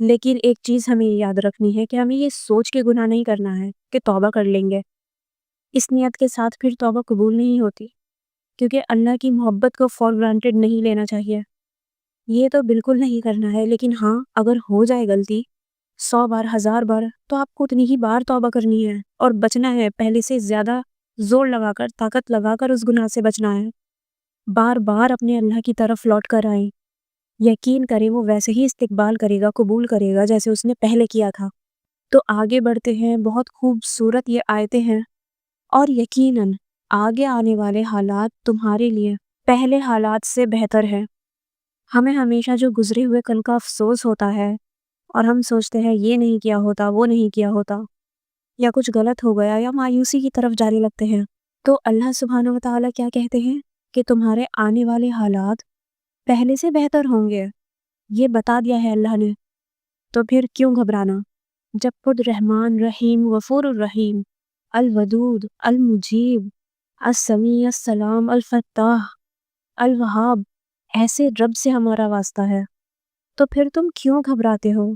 لیکن ایک چیز ہمیں یاد رکھنی ہے کہ ہمیں یہ سوچ کے گناہ نہیں کرنا ہے کہ توبہ کر لیں گے. اس نیت کے ساتھ پھر توبہ قبول نہیں ہوتی، کیونکہ اللہ کی محبت کو فار گرانٹیڈ نہیں لینا چاہیے. یہ تو بالکل نہیں کرنا ہے، لیکن ہاں اگر ہو جائے غلطی 100 بار 1000 بار تو آپ کو اتنی ہی بار توبہ کرنی ہے اور بچنا ہے. پہلے سے زیادہ زور لگا کر، طاقت لگا کر اس گناہ سے بچنا ہے. بار بار اپنے اللہ کی طرف لوٹ کر آئیں. یقین کریں وہ ویسے ہی استقبال کرے گا، قبول کرے گا جیسے اس نے پہلے کیا تھا. تو آگے بڑھتے ہیں. بہت خوبصورت یہ آیتیں ہیں، اور یقیناً آگے آنے والے حالات تمہارے لیے پہلے حالات سے بہتر ہے. ہمیں ہمیشہ جو گزرے ہوئے کل کا افسوس ہوتا ہے اور ہم سوچتے ہیں یہ نہیں کیا ہوتا، وہ نہیں کیا ہوتا، یا کچھ غلط ہو گیا، یا مایوسی کی طرف جانے لگتے ہیں. تو اللہ سبحانہ و تعالیٰ کیا کہتے ہیں کہ تمہارے آنے والے حالات پہلے سے بہتر ہوں گے. یہ بتا دیا ہے اللہ نے، تو پھر کیوں گھبرانا جب خود رحمان رحیم غفور الرحیم الودود المجیب السمیع السلام الفتاح الوہاب ایسے رب سے ہمارا واسطہ ہے. تو پھر تم کیوں گھبراتے ہو؟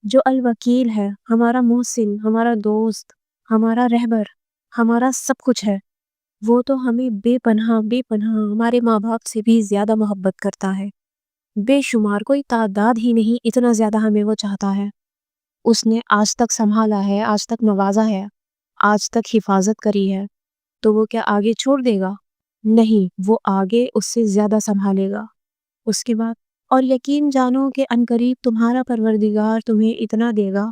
جو الوکیل ہے، ہمارا محسن، ہمارا دوست، ہمارا رہبر، ہمارا سب کچھ ہے، وہ تو ہمیں بے پناہ ہمارے ماں باپ سے بھی زیادہ محبت کرتا ہے. بے شمار، کوئی تعداد ہی نہیں، اتنا زیادہ ہمیں وہ چاہتا ہے. اس نے آج تک سنبھالا ہے، آج تک نوازا ہے، آج تک حفاظت کری ہے. تو وہ کیا آگے چھوڑ دے گا؟ نہیں، وہ آگے اس سے زیادہ سنبھالے گا. اس کے بعد اور یقین جانو کہ عنقریب تمہارا پروردگار تمہیں اتنا دے گا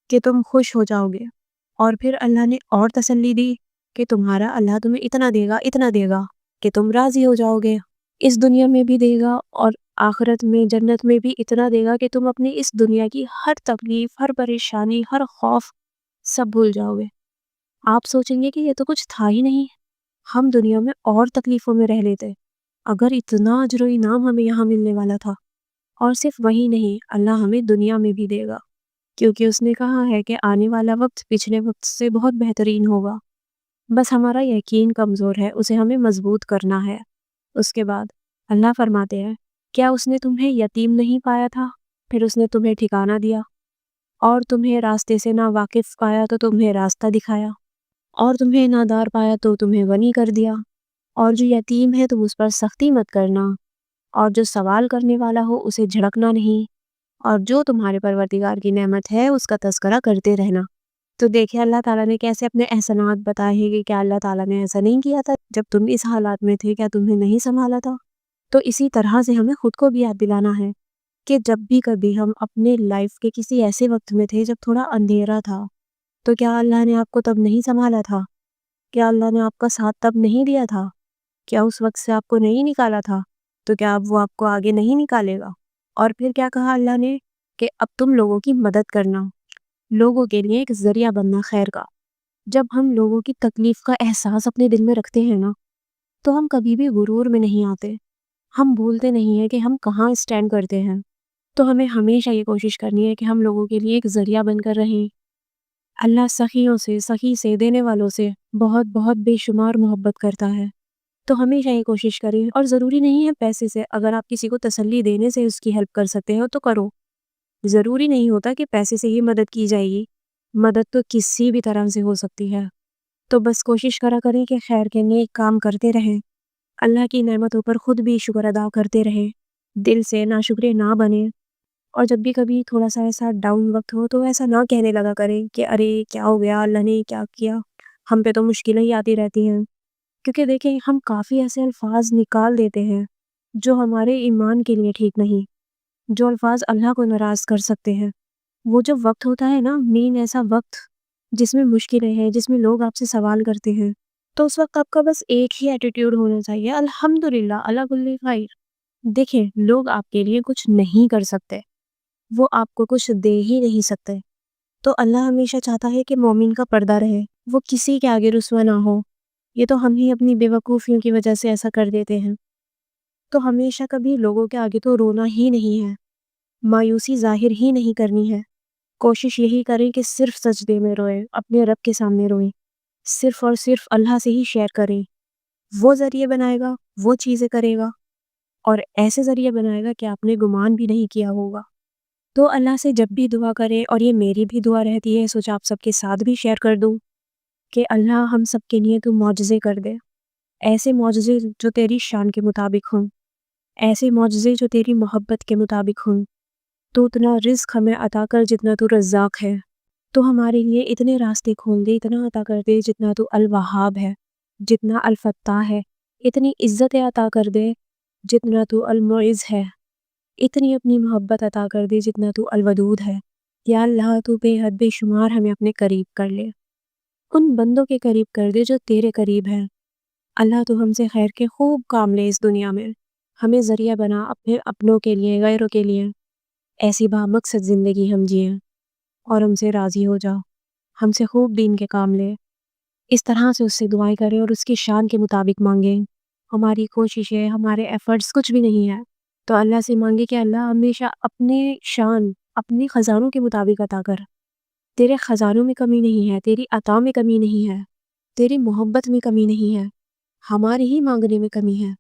کہ تم خوش ہو جاؤ گے. اور پھر اللہ نے اور تسلی دی کہ تمہارا اللہ تمہیں اتنا دے گا کہ تم راضی ہو جاؤ گے. اس دنیا میں بھی دے گا اور آخرت میں جنت میں بھی اتنا دے گا کہ تم اپنی اس دنیا کی ہر تکلیف، ہر پریشانی، ہر خوف سب بھول جاؤ گے. آپ سوچیں گے کہ یہ تو کچھ تھا ہی نہیں، ہم دنیا میں اور تکلیفوں میں رہ لیتے اگر اتنا اجر و انعام ہمیں یہاں ملنے والا تھا. اور صرف وہی نہیں، اللہ ہمیں دنیا میں بھی دے گا، کیونکہ اس نے کہا ہے کہ آنے والا وقت پچھلے وقت سے بہت بہترین ہوگا. بس ہمارا یقین کمزور ہے، اسے ہمیں مضبوط کرنا ہے. اس کے بعد اللہ فرماتے ہیں، کیا اس نے تمہیں یتیم نہیں پایا تھا، پھر اس نے تمہیں ٹھکانہ دیا، اور تمہیں راستے سے نا واقف پایا تو تمہیں راستہ دکھایا، اور تمہیں نادار پایا تو تمہیں غنی کر دیا. اور جو یتیم ہے تم اس پر سختی مت کرنا، اور جو سوال کرنے والا ہو اسے جھڑکنا نہیں، اور جو تمہارے پروردگار کی نعمت ہے اس کا تذکرہ کرتے رہنا. تو دیکھیں اللہ تعالیٰ نے کیسے اپنے احسانات بتائے ہیں کہ کیا اللہ تعالیٰ نے ایسا نہیں کیا تھا جب تم اس حالات میں تھے، کیا تمہیں نہیں سنبھالا تھا. تو اسی طرح سے ہمیں خود کو بھی یاد دلانا ہے کہ جب بھی کبھی ہم اپنے لائف کے کسی ایسے وقت میں تھے جب تھوڑا اندھیرا تھا، تو کیا اللہ نے آپ کو تب نہیں سنبھالا تھا؟ کیا اللہ نے آپ کا ساتھ تب نہیں دیا تھا؟ کیا اس وقت سے آپ کو نہیں نکالا تھا؟ تو کیا اب وہ آپ کو آگے نہیں نکالے گا؟ اور پھر کیا کہا اللہ نے کہ اب تم لوگوں کی مدد کرنا، لوگوں کے لیے ایک ذریعہ بننا خیر کا. جب ہم لوگوں کی تکلیف کا احساس اپنے دل میں رکھتے ہیں نا، تو ہم کبھی بھی غرور میں نہیں آتے، ہم بھولتے نہیں ہیں کہ ہم کہاں اسٹینڈ کرتے ہیں. تو ہمیں ہمیشہ یہ کوشش کرنی ہے کہ ہم لوگوں کے لیے ایک ذریعہ بن کر رہیں. اللہ سخیوں سے، سخی سے، دینے والوں سے بہت بہت بے شمار محبت کرتا ہے. تو ہمیشہ یہ کوشش کریں، اور ضروری نہیں ہے پیسے سے، اگر آپ کسی کو تسلی دینے سے اس کی ہیلپ کر سکتے ہو تو کرو. ضروری نہیں ہوتا کہ پیسے سے ہی مدد کی جائے گی، مدد تو کسی بھی طرح سے ہو سکتی ہے. تو بس کوشش کرا کریں کہ خیر کے نیک کام کرتے رہیں، اللہ کی نعمتوں پر خود بھی شکر ادا کرتے رہیں، دل سے ناشکرے نہ بنیں. اور جب بھی کبھی تھوڑا سا ایسا ڈاؤن وقت ہو تو ایسا نہ کہنے لگا کریں کہ ارے کیا ہو گیا، اللہ نے کیا کیا، ہم پہ تو مشکلیں ہی آتی رہتی ہیں. کیونکہ دیکھیں ہم کافی ایسے الفاظ نکال دیتے ہیں جو ہمارے ایمان کے لیے ٹھیک نہیں، جو الفاظ اللہ کو ناراض کر سکتے ہیں. وہ جو وقت ہوتا ہے نا، مین ایسا وقت جس میں مشکلیں ہیں، جس میں لوگ آپ سے سوال کرتے ہیں، تو اس وقت آپ کا بس ایک ہی ایٹیٹیوڈ ہونا چاہیے، الحمدللہ اللہ کل خیر. دیکھیں لوگ آپ کے لیے کچھ نہیں کر سکتے، وہ آپ کو کچھ دے ہی نہیں سکتے. تو اللہ ہمیشہ چاہتا ہے کہ مومن کا پردہ رہے، وہ کسی کے آگے رسوا نہ ہو. یہ تو ہم ہی اپنی بے وقوفیوں کی وجہ سے ایسا کر دیتے ہیں. تو ہمیشہ کبھی لوگوں کے آگے تو رونا ہی نہیں ہے، مایوسی ظاہر ہی نہیں کرنی ہے. کوشش یہی کریں کہ صرف سجدے میں روئیں، اپنے رب کے سامنے روئیں، صرف اور صرف اللہ سے ہی شیئر کریں. وہ ذریعے بنائے گا، وہ چیزیں کرے گا، اور ایسے ذریعے بنائے گا کہ آپ نے گمان بھی نہیں کیا ہوگا. تو اللہ سے جب بھی دعا کریں، اور یہ میری بھی دعا رہتی ہے، سوچا آپ سب کے ساتھ بھی شیئر کر دوں کہ اللہ ہم سب کے لیے تو معجزے کر دے، ایسے معجزے جو تیری شان کے مطابق ہوں، ایسے معجزے جو تیری محبت کے مطابق ہوں۔ تو اتنا رزق ہمیں عطا کر جتنا تو رزاق ہے، تو ہمارے لیے اتنے راستے کھول دے، اتنا عطا کر دے جتنا تو الوہاب ہے، جتنا الفتاح ہے، اتنی عزت عطا کر دے جتنا تو المعز ہے، اتنی اپنی محبت عطا کر دے جتنا تو الودود ہے۔ یا اللہ تو بے حد بے شمار ہمیں اپنے قریب کر لے، ان بندوں کے قریب کر دے جو تیرے قریب ہیں۔ اللہ تو ہم سے خیر کے خوب کام لے اس دنیا میں، ہمیں ذریعہ بنا اپنے اپنوں کے لیے، غیروں کے لیے، ایسی با مقصد زندگی ہم جئیں، اور ہم سے راضی ہو جا، ہم سے خوب دین کے کام لے۔ اس طرح سے اس سے دعائیں کریں اور اس کی شان کے مطابق مانگیں۔ ہماری کوششیں، ہمارے ایفرٹس کچھ بھی نہیں ہے، تو اللہ سے مانگے کہ اللہ ہمیشہ اپنے شان، اپنے خزانوں کے مطابق عطا کر۔ تیرے خزانوں میں کمی نہیں ہے، تیری عطا میں کمی نہیں ہے، تیری محبت میں کمی نہیں ہے، ہمارے ہی مانگنے میں کمی ہے۔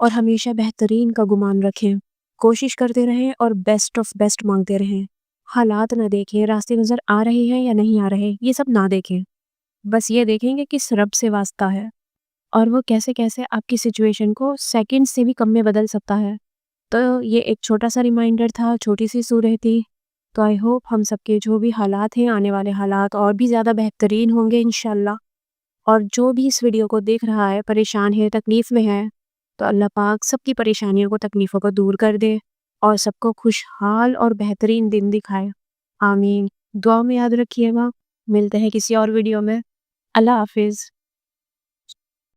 اور ہمیشہ بہترین کا گمان رکھیں، کوشش کرتے رہیں اور بیسٹ آف بیسٹ مانگتے رہیں۔ حالات نہ دیکھیں، راستے نظر آ رہے ہیں یا نہیں آ رہے، یہ سب نہ دیکھیں، بس یہ دیکھیں کہ کس رب سے واسطہ ہے، اور وہ کیسے کیسے آپ کی سچویشن کو سیکنڈ سے بھی کم میں بدل سکتا ہے۔ تو یہ ایک چھوٹا سا ریمائنڈر تھا، چھوٹی سی سورہ تھی۔ تو آئی ہوپ ہم سب کے جو بھی حالات ہیں، آنے والے حالات اور بھی زیادہ بہترین ہوں گے انشاءاللہ۔ اور جو بھی اس ویڈیو کو دیکھ رہا ہے، پریشان ہے، تکلیف میں ہے، تو اللہ پاک سب کی پریشانیوں کو، تکلیفوں کو دور کر دے اور سب کو خوشحال اور بہترین دن دکھائے۔ آمین۔ دعا میں یاد رکھیے گا۔ ملتے ہیں کسی اور ویڈیو میں۔ اللہ حافظ۔